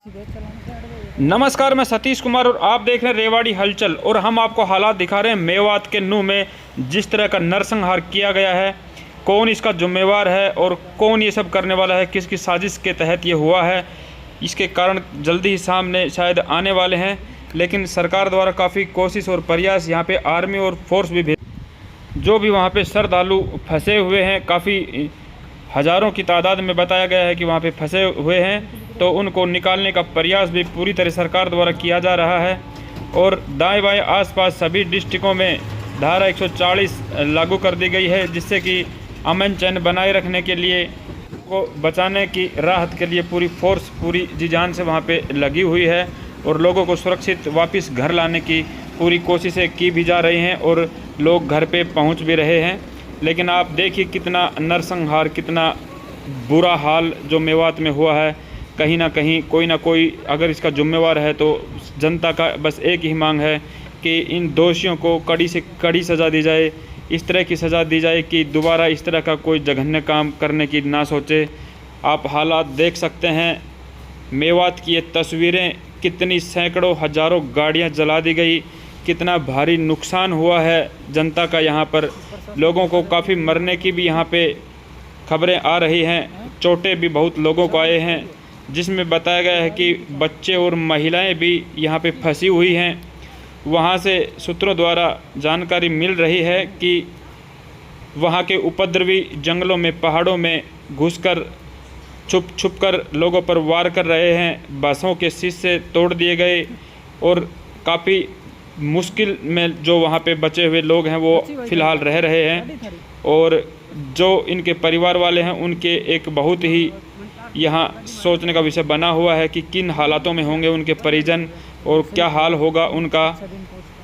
नमस्कार, मैं सतीश कुमार और आप देख रहे हैं रेवाड़ी हलचल। और हम आपको हालात दिखा रहे हैं मेवात के नूह में जिस तरह का नरसंहार किया गया है। कौन इसका जिम्मेवार है और कौन ये सब करने वाला है, किसकी साजिश के तहत ये हुआ है, इसके कारण जल्दी ही सामने शायद आने वाले हैं। लेकिन सरकार द्वारा काफ़ी कोशिश और प्रयास, यहाँ पे आर्मी और फोर्स भी जो भी वहाँ पे श्रद्धालु फंसे हुए हैं, काफ़ी हज़ारों की तादाद में बताया गया है कि वहाँ पे फंसे हुए हैं, तो उनको निकालने का प्रयास भी पूरी तरह सरकार द्वारा किया जा रहा है। और दाएं बाएं आसपास सभी डिस्ट्रिक्टों में धारा 140 लागू कर दी गई है, जिससे कि अमन चैन बनाए रखने के लिए, को बचाने की राहत के लिए पूरी फोर्स पूरी जी जान से वहाँ पे लगी हुई है और लोगों को सुरक्षित वापस घर लाने की पूरी कोशिशें की भी जा रही हैं और लोग घर पे पहुँच भी रहे हैं। लेकिन आप देखिए कितना नरसंहार, कितना बुरा हाल जो मेवात में हुआ है। कहीं ना कहीं कोई ना कोई अगर इसका जिम्मेवार है, तो जनता का बस एक ही मांग है कि इन दोषियों को कड़ी से कड़ी सज़ा दी जाए, इस तरह की सज़ा दी जाए कि दोबारा इस तरह का कोई जघन्य काम करने की ना सोचे। आप हालात देख सकते हैं, मेवात की ये तस्वीरें, कितनी सैकड़ों हज़ारों गाड़ियां जला दी गई, कितना भारी नुकसान हुआ है जनता का। यहाँ पर लोगों को काफ़ी मरने की भी यहाँ पे खबरें आ रही हैं, चोटें भी बहुत लोगों को आए हैं, जिसमें बताया गया है कि बच्चे और महिलाएं भी यहाँ पे फंसी हुई हैं। वहाँ से सूत्रों द्वारा जानकारी मिल रही है कि वहाँ के उपद्रवी जंगलों में, पहाड़ों में घुसकर छुप कर लोगों पर वार कर रहे हैं। बसों के शीशे तोड़ दिए गए और काफ़ी मुश्किल में जो वहाँ पे बचे हुए लोग हैं वो फ़िलहाल रह रहे हैं। और जो इनके परिवार वाले हैं उनके एक बहुत ही यहाँ सोचने का विषय बना हुआ है कि किन हालातों में होंगे उनके परिजन और क्या हाल होगा उनका।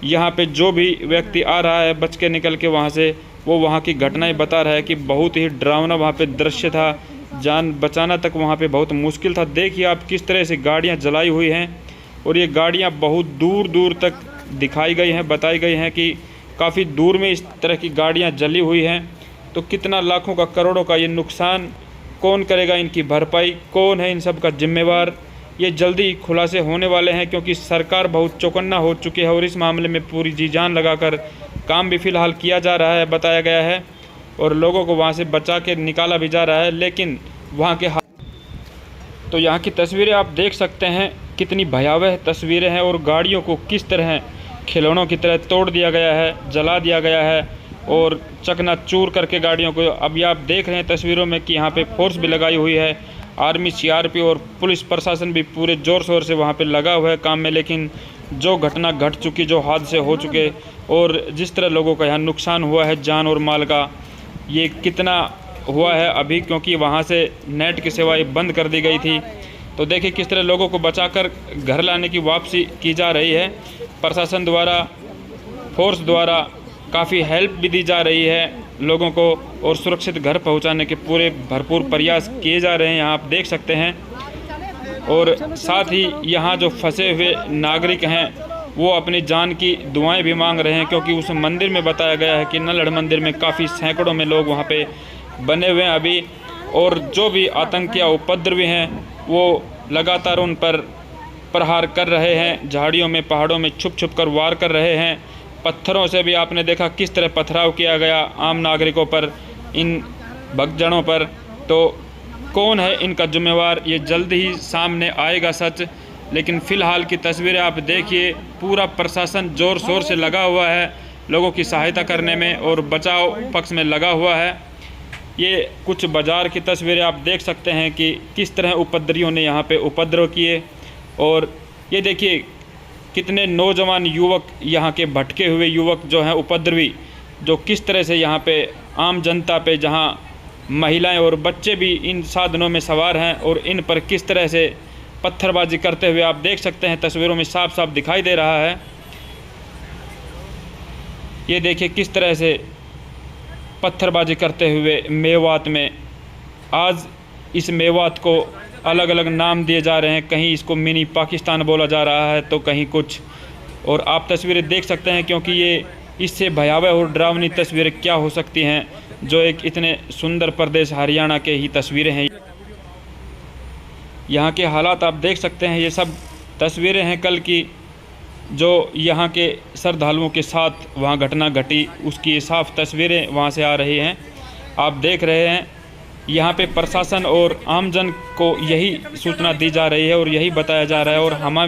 यहाँ पे जो भी व्यक्ति आ रहा है बच के निकल के वहाँ से, वो वहाँ की घटनाएं बता रहा है कि बहुत ही डरावना वहाँ पे दृश्य था, जान बचाना तक वहाँ पे बहुत मुश्किल था। देखिए आप किस तरह से गाड़ियाँ जलाई हुई हैं और ये गाड़ियाँ बहुत दूर दूर तक दिखाई गई हैं, बताई गई हैं कि काफ़ी दूर में इस तरह की गाड़ियाँ जली हुई हैं। तो कितना लाखों का, करोड़ों का ये नुकसान, कौन करेगा इनकी भरपाई, कौन है इन सब का जिम्मेवार, ये जल्दी खुलासे होने वाले हैं। क्योंकि सरकार बहुत चौकन्ना हो चुकी है और इस मामले में पूरी जी जान लगाकर काम भी फ़िलहाल किया जा रहा है, बताया गया है, और लोगों को वहाँ से बचा के निकाला भी जा रहा है। लेकिन वहाँ के तो यहाँ की तस्वीरें आप देख सकते हैं, कितनी भयावह तस्वीरें हैं और गाड़ियों को किस तरह खिलौनों की तरह तोड़ दिया गया है, जला दिया गया है और चकनाचूर करके गाड़ियों को। अभी आप देख रहे हैं तस्वीरों में कि यहाँ पे फोर्स भी लगाई हुई है, आर्मी, सीआरपी और पुलिस प्रशासन भी पूरे ज़ोर शोर से वहाँ पे लगा हुआ है काम में। लेकिन जो घटना घट चुकी, जो हादसे हो चुके और जिस तरह लोगों का यहाँ नुकसान हुआ है जान और माल का, ये कितना हुआ है अभी, क्योंकि वहाँ से नेट की सेवाएँ बंद कर दी गई थी। तो देखिए किस तरह लोगों को बचाकर घर लाने की वापसी की जा रही है। प्रशासन द्वारा, फोर्स द्वारा काफ़ी हेल्प भी दी जा रही है लोगों को और सुरक्षित घर पहुंचाने के पूरे भरपूर प्रयास किए जा रहे हैं, यहाँ आप देख सकते हैं। और साथ ही यहाँ जो फंसे हुए नागरिक हैं वो अपनी जान की दुआएं भी मांग रहे हैं, क्योंकि उस मंदिर में बताया गया है कि नल्हड़ मंदिर में काफ़ी सैकड़ों में लोग वहाँ पे बने हुए हैं अभी, और जो भी आतंकिया उपद्रवी हैं वो लगातार उन पर प्रहार कर रहे हैं, झाड़ियों में, पहाड़ों में छुप कर वार कर रहे हैं। पत्थरों से भी आपने देखा किस तरह पथराव किया गया आम नागरिकों पर, इन भगजड़ों पर। तो कौन है इनका जिम्मेवार, ये जल्द ही सामने आएगा सच। लेकिन फ़िलहाल की तस्वीरें आप देखिए, पूरा प्रशासन ज़ोर शोर से लगा हुआ है लोगों की सहायता करने में और बचाव पक्ष में लगा हुआ है। ये कुछ बाज़ार की तस्वीरें आप देख सकते हैं कि किस तरह उपद्रवियों ने यहाँ पे उपद्रव किए। और ये देखिए कितने नौजवान युवक, यहाँ के भटके हुए युवक जो हैं उपद्रवी, जो किस तरह से यहाँ पे आम जनता पे, जहाँ महिलाएं और बच्चे भी इन साधनों में सवार हैं और इन पर किस तरह से पत्थरबाजी करते हुए आप देख सकते हैं, तस्वीरों में साफ साफ दिखाई दे रहा है। ये देखिए किस तरह से पत्थरबाजी करते हुए मेवात में। आज इस मेवात को अलग अलग नाम दिए जा रहे हैं, कहीं इसको मिनी पाकिस्तान बोला जा रहा है तो कहीं कुछ। और आप तस्वीरें देख सकते हैं, क्योंकि ये इससे भयावह और डरावनी तस्वीरें क्या हो सकती हैं, जो एक इतने सुंदर प्रदेश हरियाणा के ही तस्वीरें हैं। यहाँ के हालात आप देख सकते हैं। ये सब तस्वीरें हैं कल की, जो यहाँ के श्रद्धालुओं के साथ वहाँ घटना घटी, उसकी ये साफ तस्वीरें वहाँ से आ रही हैं। आप देख रहे हैं यहाँ पे प्रशासन और आमजन को यही सूचना दी जा रही है और यही बताया जा रहा है और हम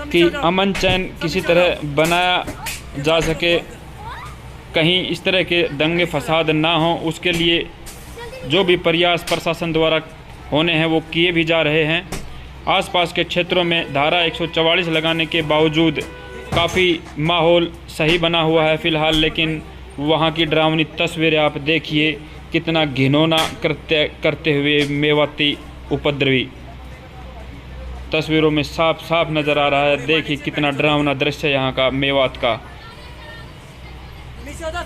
कि अमन चैन किसी तरह बनाया जा सके, कहीं इस तरह के दंगे फसाद ना हो, उसके लिए जो भी प्रयास प्रशासन द्वारा होने हैं वो किए भी जा रहे हैं। आसपास के क्षेत्रों में धारा 144 लगाने के बावजूद काफ़ी माहौल सही बना हुआ है फ़िलहाल, लेकिन वहाँ की डरावनी तस्वीरें आप देखिए, कितना घिनौना करते हुए मेवाती उपद्रवी तस्वीरों में साफ साफ नज़र आ रहा है। देखिए कितना डरावना दृश्य यहाँ का मेवात का।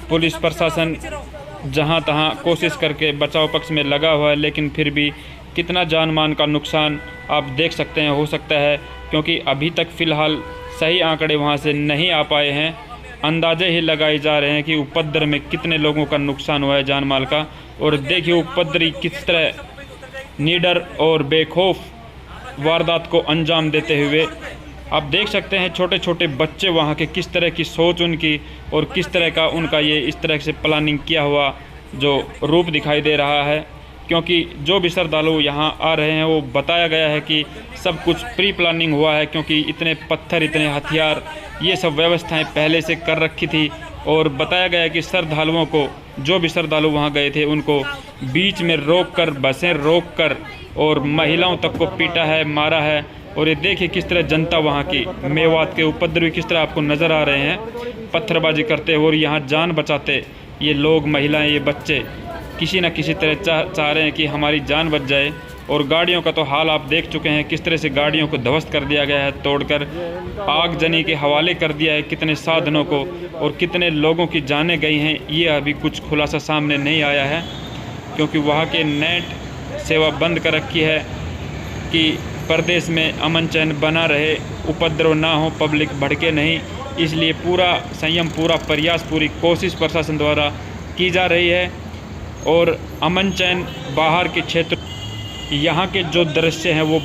पुलिस प्रशासन जहाँ तहाँ कोशिश करके बचाव पक्ष में लगा हुआ है, लेकिन फिर भी कितना जान मान का नुकसान आप देख सकते हैं हो सकता है, क्योंकि अभी तक फ़िलहाल सही आंकड़े वहाँ से नहीं आ पाए हैं। अंदाजे ही लगाए जा रहे हैं कि उपद्रव में कितने लोगों का नुकसान हुआ है जान माल का। और देखिए उपद्रवी किस तरह निडर और बेखौफ वारदात को अंजाम देते हुए आप देख सकते हैं। छोटे छोटे बच्चे वहाँ के, किस तरह की सोच उनकी और किस तरह का उनका ये इस तरह से प्लानिंग किया हुआ जो रूप दिखाई दे रहा है, क्योंकि जो भी श्रद्धालु यहाँ आ रहे हैं वो बताया गया है कि सब कुछ प्री प्लानिंग हुआ है, क्योंकि इतने पत्थर, इतने हथियार, ये सब व्यवस्थाएं पहले से कर रखी थी। और बताया गया है कि श्रद्धालुओं को, जो भी श्रद्धालु वहाँ गए थे, उनको बीच में रोककर, बसें रोककर और महिलाओं तक को पीटा है, मारा है। और ये देखिए किस तरह जनता वहाँ की, मेवात के उपद्रवी किस तरह आपको नज़र आ रहे हैं पत्थरबाजी करते और यहाँ जान बचाते। ये लोग, महिलाएं, ये बच्चे किसी न किसी तरह चाह रहे हैं कि हमारी जान बच जाए। और गाड़ियों का तो हाल आप देख चुके हैं, किस तरह से गाड़ियों को ध्वस्त कर दिया गया है, तोड़कर आगजनी के हवाले कर दिया है कितने साधनों को, और कितने लोगों की जानें गई हैं ये अभी कुछ खुलासा सामने नहीं आया है, क्योंकि वहाँ के नेट सेवा बंद कर रखी है कि प्रदेश में अमन चैन बना रहे, उपद्रव ना हो, पब्लिक भड़के नहीं। इसलिए पूरा संयम, पूरा प्रयास, पूरी कोशिश प्रशासन द्वारा की जा रही है। और अमन चैन बाहर के क्षेत्र, यहाँ के जो दृश्य हैं वो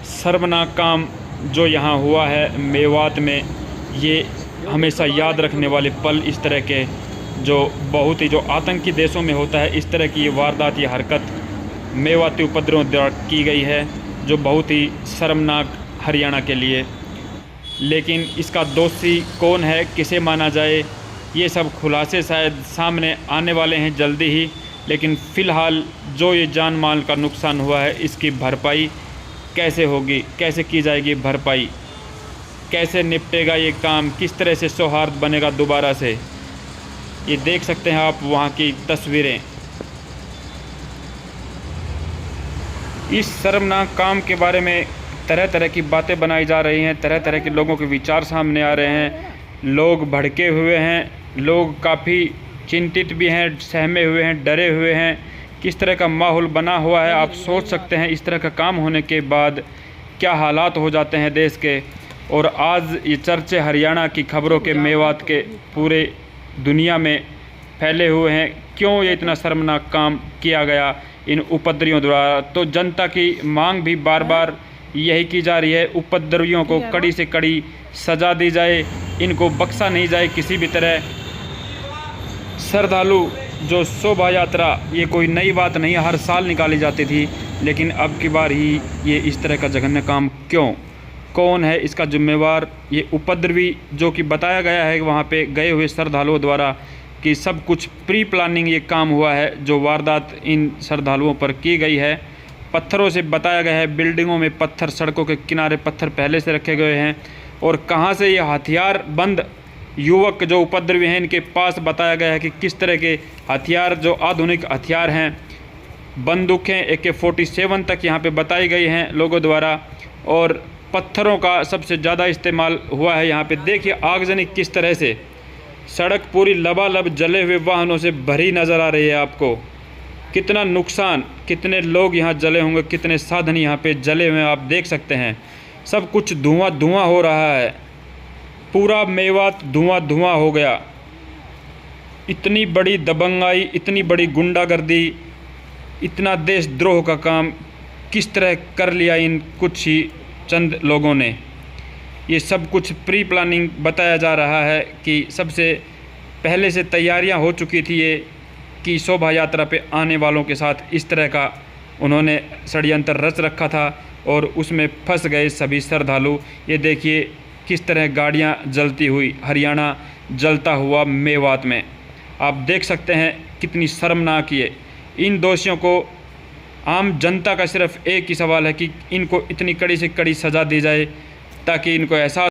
शर्मनाक काम जो यहाँ हुआ है मेवात में, ये हमेशा याद रखने वाले पल। इस तरह के जो बहुत ही जो आतंकी देशों में होता है, इस तरह की ये वारदात, ये हरकत मेवाती उपद्रव द्वारा की गई है, जो बहुत ही शर्मनाक हरियाणा के लिए। लेकिन इसका दोषी कौन है, किसे माना जाए, ये सब खुलासे शायद सामने आने वाले हैं जल्दी ही। लेकिन फ़िलहाल जो ये जान माल का नुकसान हुआ है, इसकी भरपाई कैसे होगी, कैसे की जाएगी भरपाई, कैसे निपटेगा ये काम, किस तरह से सौहार्द बनेगा दोबारा से, ये देख सकते हैं आप वहाँ की तस्वीरें। इस शर्मनाक काम के बारे में तरह तरह की बातें बनाई जा रही हैं, तरह तरह के लोगों के विचार सामने आ रहे हैं। लोग भड़के हुए हैं, लोग काफ़ी चिंतित भी हैं, सहमे हुए हैं, डरे हुए हैं। किस तरह का माहौल बना हुआ है आप सोच सकते हैं। इस तरह का काम होने के बाद क्या हालात हो जाते हैं देश के। और आज ये चर्चे हरियाणा की खबरों के, मेवात के पूरे दुनिया में फैले हुए हैं। क्यों ये इतना शर्मनाक काम किया गया इन उपद्रवियों द्वारा। तो जनता की मांग भी बार बार यही की जा रही है, उपद्रवियों को कड़ी से कड़ी सज़ा दी जाए, इनको बख्शा नहीं जाए किसी भी तरह। श्रद्धालु जो शोभा यात्रा, ये कोई नई बात नहीं है, हर साल निकाली जाती थी, लेकिन अब की बार ही ये इस तरह का जघन्य काम क्यों, कौन है इसका जिम्मेवार। ये उपद्रवी जो कि बताया गया है वहाँ पे गए हुए श्रद्धालुओं द्वारा कि सब कुछ प्री प्लानिंग ये काम हुआ है, जो वारदात इन श्रद्धालुओं पर की गई है। पत्थरों से बताया गया है, बिल्डिंगों में पत्थर, सड़कों के किनारे पत्थर पहले से रखे गए हैं। और कहाँ से ये हथियार बंद युवक जो उपद्रवी हैं, इनके पास बताया गया है कि किस तरह के हथियार, जो आधुनिक हथियार हैं, बंदूकें AK-47 तक यहाँ पे बताई गई हैं लोगों द्वारा। और पत्थरों का सबसे ज़्यादा इस्तेमाल हुआ है यहाँ पे। देखिए आगजनी किस तरह से, सड़क पूरी लबालब जले हुए वाहनों से भरी नज़र आ रही है आपको। कितना नुकसान, कितने लोग यहाँ जले होंगे, कितने साधन यहाँ पे जले हुए हैं आप देख सकते हैं। सब कुछ धुआं धुआं हो रहा है, पूरा मेवात धुआं धुआं हो गया। इतनी बड़ी दबंगाई, इतनी बड़ी गुंडागर्दी इतना देशद्रोह का काम किस तरह कर लिया इन कुछ ही चंद लोगों ने। ये सब कुछ प्री प्लानिंग बताया जा रहा है कि सबसे पहले से तैयारियां हो चुकी थी ये कि शोभा यात्रा पे आने वालों के साथ इस तरह का उन्होंने षड्यंत्र रच रखा था और उसमें फंस गए सभी श्रद्धालु। ये देखिए किस तरह गाड़ियां जलती हुई, हरियाणा जलता हुआ मेवात में। आप देख सकते हैं कितनी शर्मनाक ये। इन दोषियों को आम जनता का सिर्फ एक ही सवाल है कि इनको इतनी कड़ी से कड़ी सज़ा दी जाए ताकि इनको एहसास